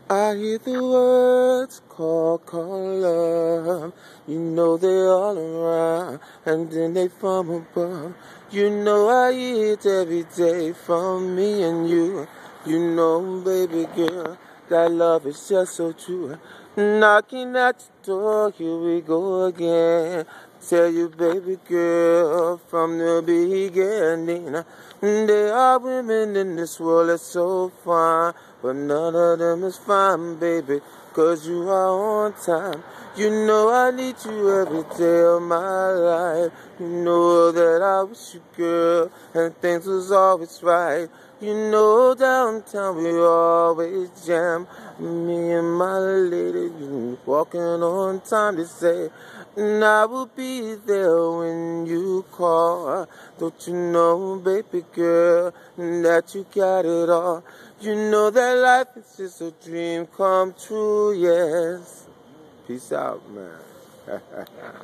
I hear the words call love. You know they're all around, and then they from above. You know I hear it every day from me and you. You know, baby girl, that love is just so true. Knocking at your door, here we go again. Tell you, baby girl, from the beginning, there are women in this world that's so fine, but none of them is fine, baby, 'cause you are on time. You know I need you every day of my life. You know that I wish you, girl, and things was always right. You know downtown we always jam. Me and my lady, you walking on time to say, and I will be there when you call. Don't you know, baby girl, that you got it all. You know that life is just a dream come true, yes. Peace out, man.